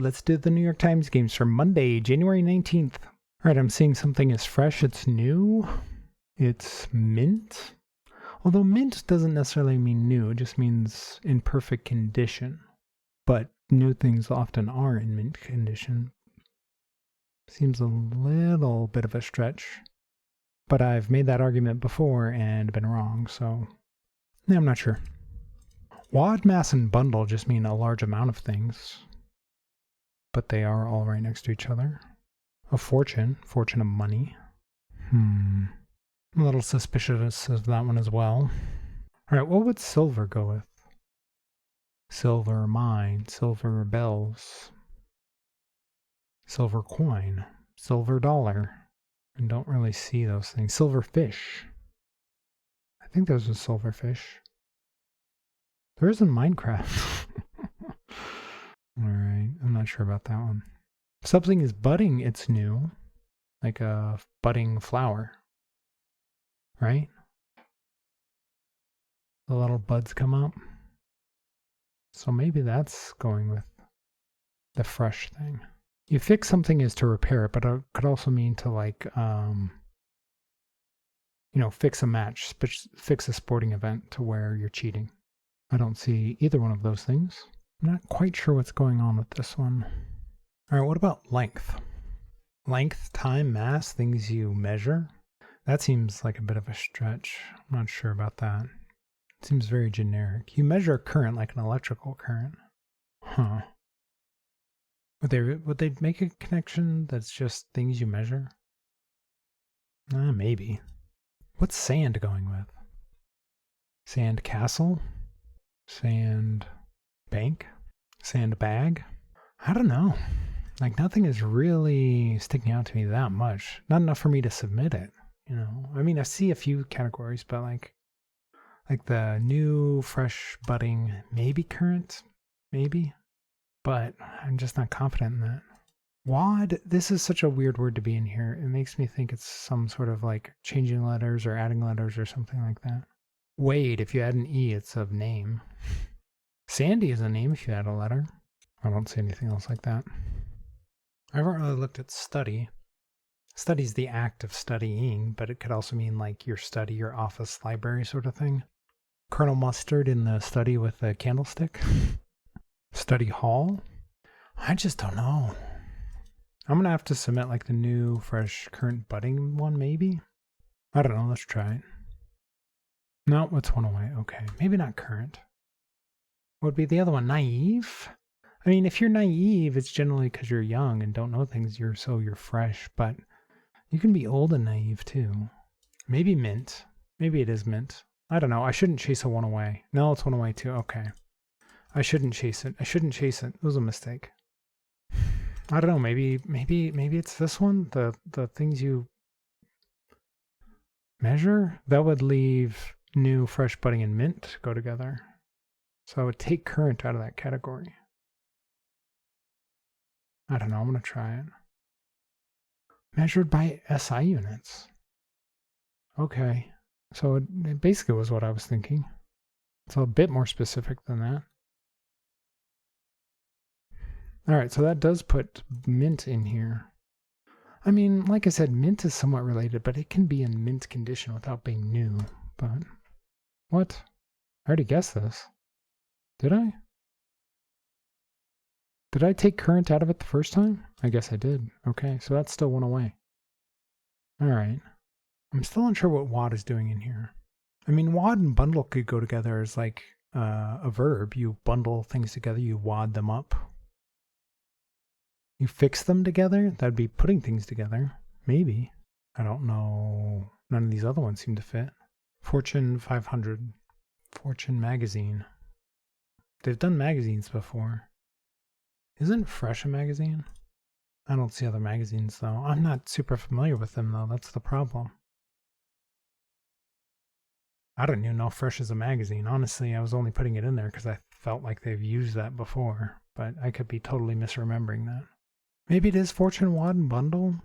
let's do the New York Times games for Monday, January 19th. All right, I'm seeing something is fresh, it's new, it's mint. Although mint doesn't necessarily mean new, it just means in perfect condition. But new things often are in mint condition. Seems a little bit of a stretch. But I've made that argument before and been wrong, so yeah, I'm not sure. Wad, mass, and bundle just mean a large amount of things. But they are all right next to each other. A fortune of money. I'm a little suspicious of that one as well. All right, what would silver go with? Silver mine, silver bells, silver coin, silver dollar. I don't really see those things. Silver fish. I think those are silver fish. There is in Minecraft. All right, I'm not sure about that one. Something is budding, it's new. Like a budding flower. Right? The little buds come up. So maybe that's going with the fresh thing. You fix something is to repair it, but it could also mean to like, fix a match, fix a sporting event to where you're cheating. I don't see either one of those things. I'm not quite sure what's going on with this one. All right, what about length? Length, time, mass, things you measure? That seems like a bit of a stretch. I'm not sure about that. It seems very generic. You measure a current like an electrical current. Huh. Would they make a connection that's just things you measure? Maybe. What's sand going with? Sand castle? Sand bank? Sand bag? I don't know. Like nothing is really sticking out to me that much. Not enough for me to submit it. I mean, I see a few categories, but like the new, fresh, budding, maybe current, maybe. But I'm just not confident in that. Wad, this is such a weird word to be in here. It makes me think it's some sort of like changing letters or adding letters or something like that. Wade, if you add an E, it's a name. Sandy is a name if you add a letter. I don't see anything else like that. I haven't really looked at study. Study's the act of studying, but it could also mean like your study, your office, library sort of thing. Colonel Mustard in the study with a candlestick. Study hall? I just don't know. I'm going to have to submit like the new, fresh, current budding one, maybe? I don't know. Let's try it. No, it's one away. Okay. Maybe not current. What would be the other one? Naive? I mean, if you're naive, it's generally because you're young and don't know things. You're fresh, but you can be old and naive too. Maybe mint. Maybe it is mint. I don't know. I shouldn't chase a one away. No, it's one away too. Okay. I shouldn't chase it. It was a mistake. I don't know. Maybe it's this one. The things you measure that would leave new, fresh, budding, and mint go together. So I would take current out of that category. I don't know. I'm gonna try it. Measured by SI units. Okay. So it basically was what I was thinking. It's a bit more specific than that. All right, so that does put mint in here. I mean, like I said, mint is somewhat related, but it can be in mint condition without being new. But what? I already guessed this. Did I? Did I take current out of it the first time? I guess I did. Okay, so that's still one away. All right. I'm still unsure what wad is doing in here. I mean, wad and bundle could go together as like a verb. You bundle things together, you wad them up. You fix them together? That'd be putting things together. Maybe. I don't know. None of these other ones seem to fit. Fortune 500. Fortune magazine. They've done magazines before. Isn't Fresh a magazine? I don't see other magazines though. I'm not super familiar with them though. That's the problem. I don't even know if Fresh is a magazine. Honestly, I was only putting it in there because I felt like they've used that before. But I could be totally misremembering that. Maybe it is Fortune Wad and Bundle.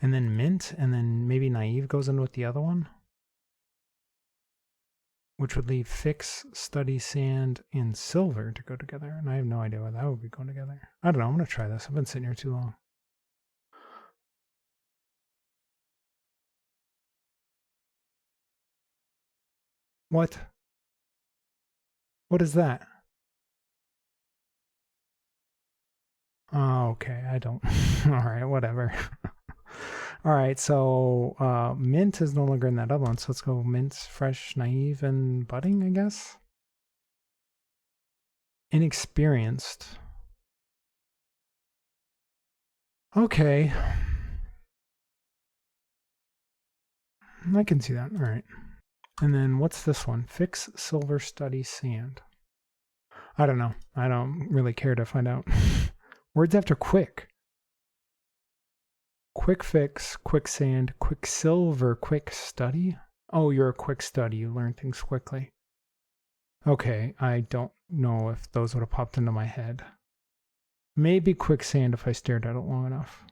And then Mint, and then maybe Naive goes in with the other one. which would leave fix, study, sand, and silver to go together. And I have no idea why that would be going together. I don't know. I'm going to try this. I've been sitting here too long. What? What is that? Oh, okay. I don't. All right, whatever. All right, so mint is no longer in that other one. So let's go mint, fresh, naive, and budding, I guess. Inexperienced. Okay. I can see that. All right. And then what's this one? Fix, silver, study, sand. I don't know. I don't really care to find out. Words after quick. Quick fix, quick sand, quick silver, quick study. Oh, you're a quick study. You learn things quickly. Okay, I don't know if those would have popped into my head. Maybe quicksand if I stared at it long enough.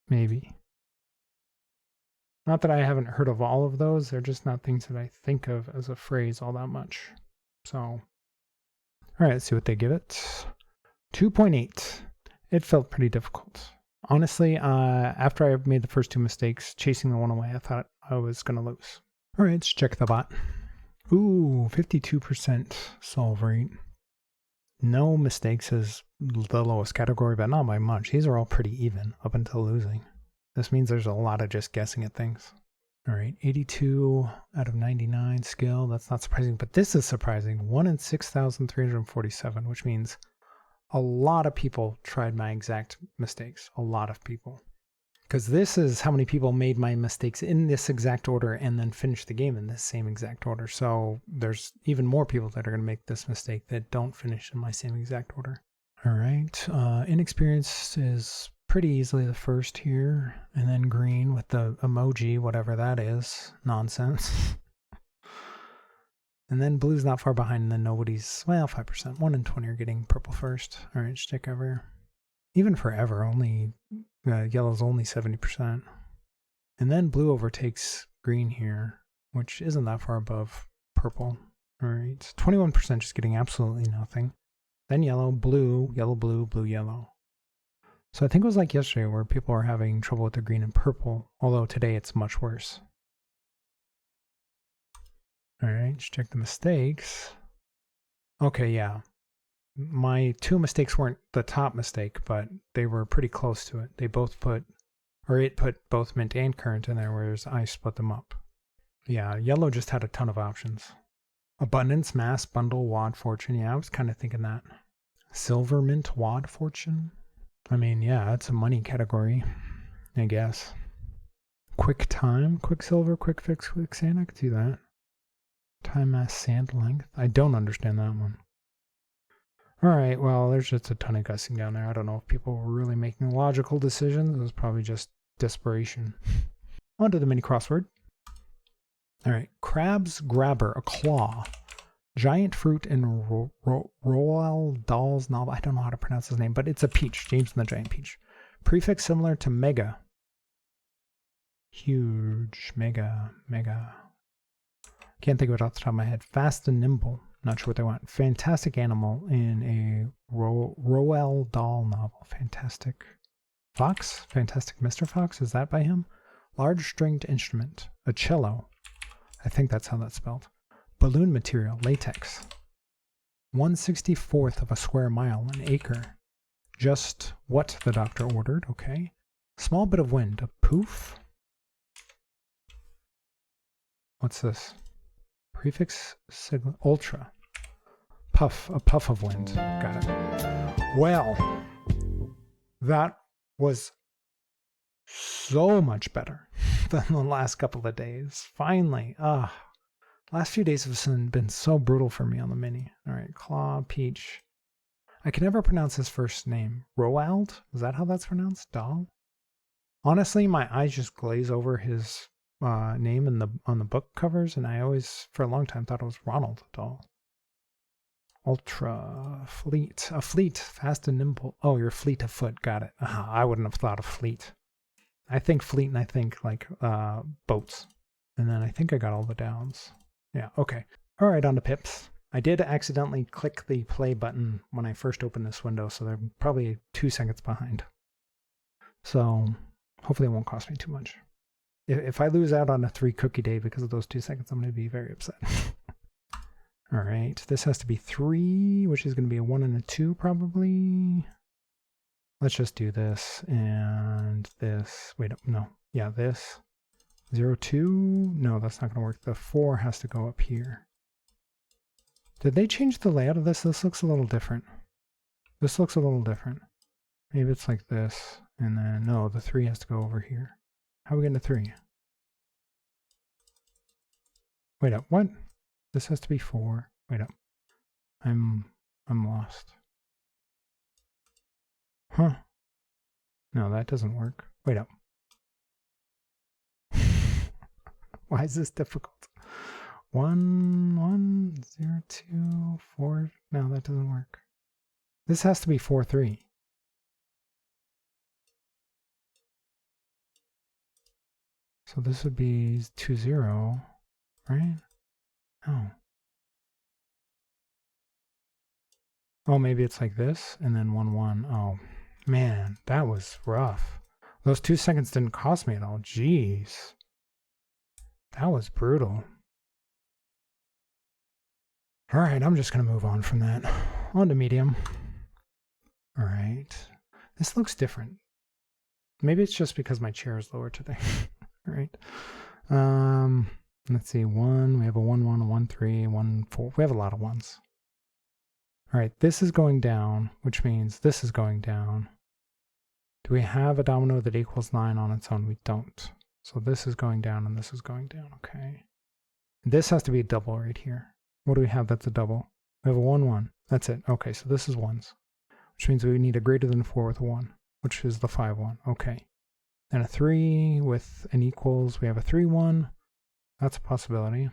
Maybe. Not that I haven't heard of all of those. They're just not things that I think of as a phrase all that much. So, all right, let's see what they give it. 2.8. It felt pretty difficult. Honestly, after I made the first two mistakes, chasing the one away, I thought I was going to lose. All right, let's check the bot. Ooh, 52% solve rate. No mistakes is the lowest category, but not by much. These are all pretty even up until losing. This means there's a lot of just guessing at things. All right, 82 out of 99 skill. That's not surprising, but this is surprising. 1 in 6,347, which means a lot of people tried my exact mistakes. A lot of people. Because this is how many people made my mistakes in this exact order and then finished the game in this same exact order. So there's even more people that are going to make this mistake that don't finish in my same exact order. All right. Inexperienced is pretty easily the first here. And then green with the emoji, whatever that is. Nonsense. And then blue's not far behind. And then nobody's, well, 5%. 1 in 20 are getting purple first. All right, stick over. Even forever, only yellow's only 70%. And then blue overtakes green here, which isn't that far above purple. All right, 21% just getting absolutely nothing. Then yellow, blue, blue, yellow. So I think it was like yesterday where people were having trouble with the green and purple, although today it's much worse. All right, let's check the mistakes. Okay, yeah. My two mistakes weren't the top mistake, but they were pretty close to it. They both put, or it put both mint and current in there, whereas I split them up. Yeah, yellow just had a ton of options. Abundance, mass, bundle, wad, fortune. Yeah, I was kind of thinking that. Silver, mint, wad, fortune. I mean, yeah, it's a money category, I guess. Quick time, quick silver, quick fix, quick sand. I could see that. Time, mass, sand, length. I don't understand that one. All right, well, there's just a ton of guessing down there. I don't know if people were really making logical decisions. It was probably just desperation. On to the mini crossword. All right, crab's grabber, a claw. Giant fruit in Roald Dahl's novel. I don't know how to pronounce his name, but it's a peach. James and the Giant Peach. Prefix similar to mega. Huge, mega. Can't think of it off the top of my head. Fast and nimble. Not sure what they want. Fantastic animal in a Roald Dahl novel. Fantastic Fox? Fantastic Mr. Fox? Is that by him? Large stringed instrument. A cello. I think that's how that's spelled. Balloon material. Latex. 1/64th of a square mile. An acre. Just what the doctor ordered. Okay. Small bit of wind. A poof? What's this? Prefix signal. Ultra. Puff. A puff of wind. Got it. Well, that was so much better than the last couple of days. Finally. Last few days have been so brutal for me on the mini. All right. Claw, peach. I can never pronounce his first name. Roald? Is that how that's pronounced? Dahl? Honestly, my eyes just glaze over his name on the book covers, and I always, for a long time, thought it was Ronald Dahl. Ultra fleet. A fleet, fast and nimble. Oh, you're fleet of foot. Got it. I wouldn't have thought of fleet. I think fleet and I think like boats. And then I think I got all the downs. Yeah, okay. All right, on to pips. I did accidentally click the play button when I first opened this window, so they're probably 2 seconds behind. So hopefully it won't cost me too much. If I lose out on a 3 cookie day because of those 2 seconds, I'm going to be very upset. All right, this has to be 3, which is going to be a 1 and a 2 probably. Let's just do this and this. Wait, no. Yeah, this. 0, 2. No, that's not going to work. The 4 has to go up here. Did they change the layout of this? This looks a little different. This looks a little different. Maybe it's like this. And then, no, the 3 has to go over here. How are we getting to 3? Wait up, what? This has to be 4. Wait up. I'm lost. Huh. No, that doesn't work. Wait up. Why is this difficult? 1, 1, 0, 2, 4. No, that doesn't work. This has to be 4, 3. So this would be 2, 0, right? Oh. Oh, maybe it's like this and then 1, 1. Oh, man, that was rough. Those 2 seconds didn't cost me at all. Jeez. That was brutal. All right, I'm just going to move on from that. On to medium. All right. This looks different. Maybe it's just because my chair is lower today. All right. Let's see. 1. We have a 1, 1, a 1, 3, 1, 4. We have a lot of ones. All right. This is going down, which means this is going down. Do we have a domino that equals 9 on its own? We don't. So this is going down and this is going down. Okay. This has to be a double right here. What do we have that's a double? We have a 1, 1. That's it. Okay, so this is 1s, which means we need a greater than 4 with a 1, which is the 5, 1. Okay. And a 3 with an equals. We have a 3, 1. That's a possibility.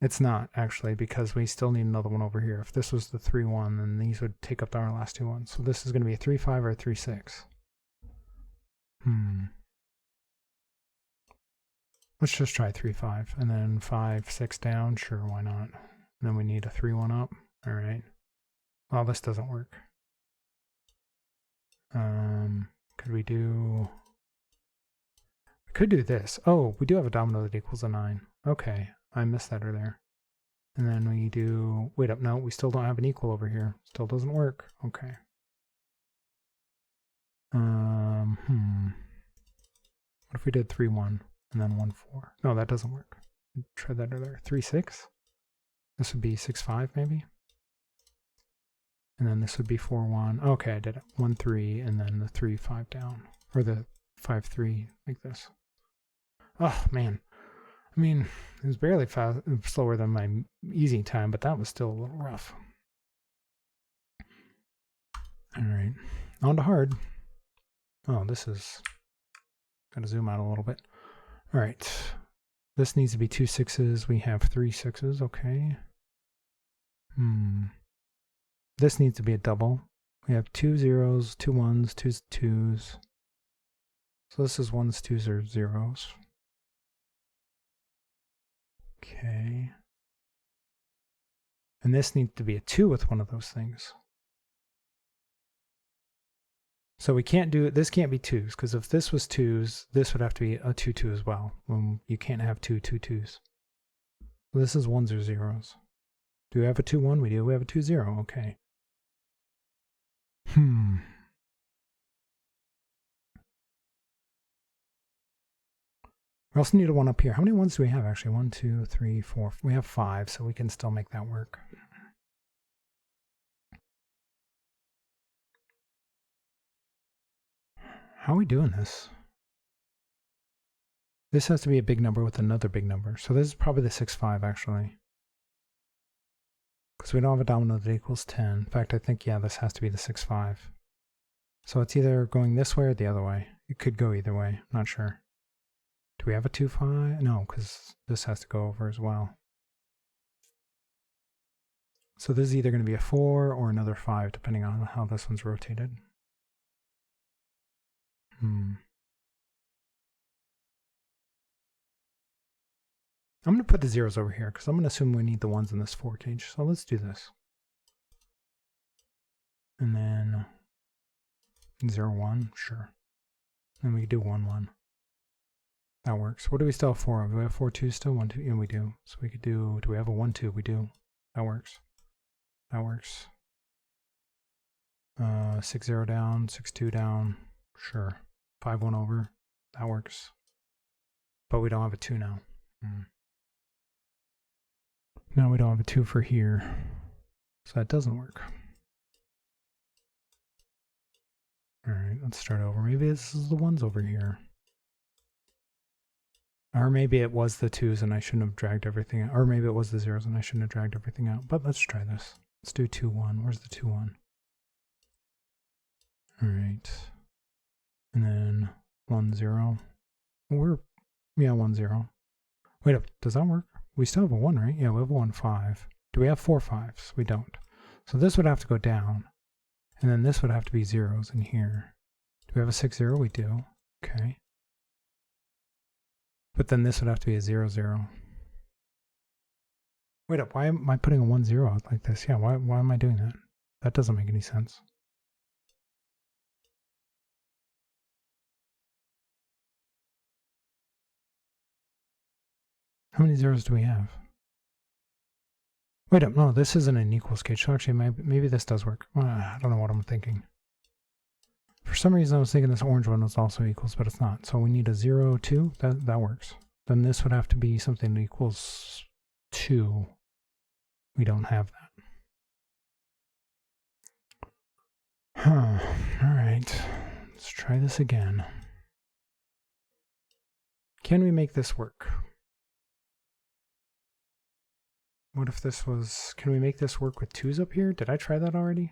It's not, actually, because we still need another one over here. If this was the 3, 1, then these would take up our last 2 ones. So this is going to be a 3, 5 or a 3, 6. Let's just try 3, 5, and then 5, 6 down. Sure, why not? And then we need a 3, 1 up. All right. Well, this doesn't work. Could we do... We could do this. Oh, we do have a domino that equals a 9. Okay, I missed that earlier. And then we do... Wait up, no, we still don't have an equal over here. Still doesn't work. Okay. What if we did 3, 1? And then 1, 4. No, that doesn't work. Try that earlier. 3, 6. This would be 6, 5 maybe. And then this would be 4, 1. Okay, I did it. 1, 3, and then the 3, 5 down. Or the 5, 3, like this. Oh, man. I mean, it was barely slower than my easy time, but that was still a little rough. All right. On to hard. Oh, this is... Gotta zoom out a little bit. All right, this needs to be 2 6s. We have 3 6s, okay. This needs to be a double. We have 2 0s, 2 1s, 2 2s. So this is 1s, 2s, or 0s. Okay. And this needs to be a 2 with one of those things. So we can't do it. This can't be 2s, because if this was 2s, this would have to be a 2 2 as well. You can't have 2 2 2s. So this is 1s or 0s. Do we have a 2 1? We do. We have a 2 0. Okay. We also need a 1 up here. How many 1s do we have actually? 1, 2, 3, 4. We have 5, so we can still make that work. How are we doing this? This has to be a big number with another big number. So this is probably the 6, 5 actually. Because we don't have a domino that equals 10. In fact, I think, yeah, this has to be the 6, 5. So it's either going this way or the other way. It could go either way. I'm not sure. Do we have a 2, 5? No, because this has to go over as well. So this is either going to be a 4 or another 5, depending on how this one's rotated. I'm going to put the zeros over here because I'm going to assume we need the ones in this 4 cage. So let's do this. And then 0, 1, sure. And we do 1, 1. That works. What do we still have 4 of? Do we have 4 2s still? 1 2? Yeah, we do. So we could do we have a 1 2? We do. That works. That works. 6 0 down, 6 2 down. Sure. 5 1 over. That works. But we don't have a 2 now. Now we don't have a 2 for here. So that doesn't work. Alright, let's start over. Maybe this is the ones over here. Or maybe it was the 2s and I shouldn't have dragged everything out. Or maybe it was the 0s and I shouldn't have dragged everything out. But let's try this. Let's do 2 1. Where's the 2 1? Alright. And then 1 0. Yeah, 1 0. Wait up, does that work? We still have a 1, right? Yeah, we have a 1 5. Do we have 4 5s? We don't. So this would have to go down. And then this would have to be zeros in here. Do we have a 6 0? We do. Okay. But then this would have to be a 0 0. Wait up, why am I putting a 1 0 out like this? Yeah, why am I doing that? That doesn't make any sense. How many zeros do we have? Wait up, no, this isn't an equals cage. So actually, maybe this does work. I don't know what I'm thinking. For some reason, I was thinking this orange one was also equals, but it's not. So we need a 0, 2. That works. Then this would have to be something that equals 2. We don't have that. All right. Let's try this again. Can we make this work? What if this was, can we make this work with 2s up here? Did I try that already?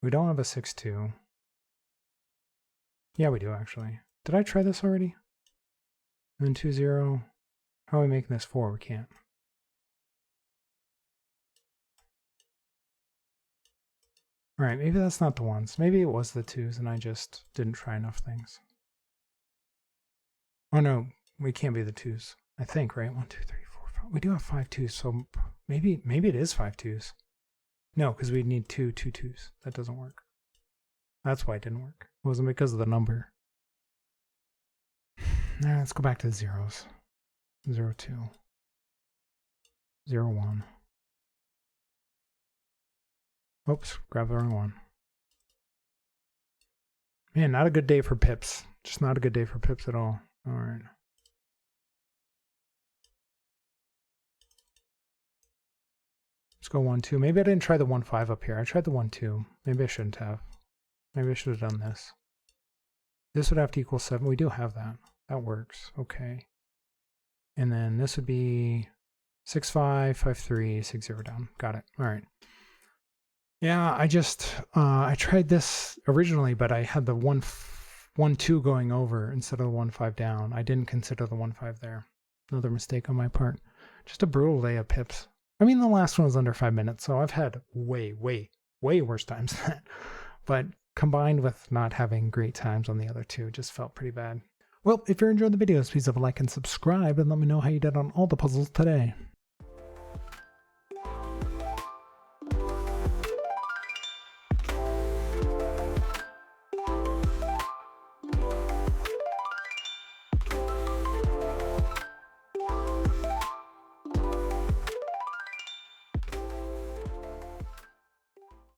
We don't have a 6 2. Yeah, we do actually. Did I try this already? And then 2 0. How are we making this 4? We can't. All right, maybe that's not the ones. Maybe it was the 2s and I just didn't try enough things. Oh no, we can't be the 2s. I think, right? 1 2 3 4 5. We do have 5 2s, so maybe it is 5 2s. No, because we need 2 2s. That doesn't work. That's why it didn't work. It wasn't because of the number. Now let's go back to the zeros. 0 2. 0 1. Oops, grab the wrong one. Man, not a good day for pips. Just not a good day for pips at all. All right. Let's go 1 2. Maybe I didn't try the 1 5 up here. I tried the 1 2. Maybe I shouldn't have. Maybe I should have done this. This would have to equal 7. We do have that. That works. Okay. And then this would be 6 5 5 3 6 0 down. Got it. All right. Yeah, I tried this originally, but I had the 1 2 going over instead of the 1 5 down. I didn't consider the 1 5 there. Another mistake on my part. Just a brutal day of pips. I mean, the last one was under 5 minutes, so I've had way worse times than that. But combined with not having great times on the other two, just felt pretty bad. Well, if you're enjoying the videos, please leave a like and subscribe and let me know how you did on all the puzzles today.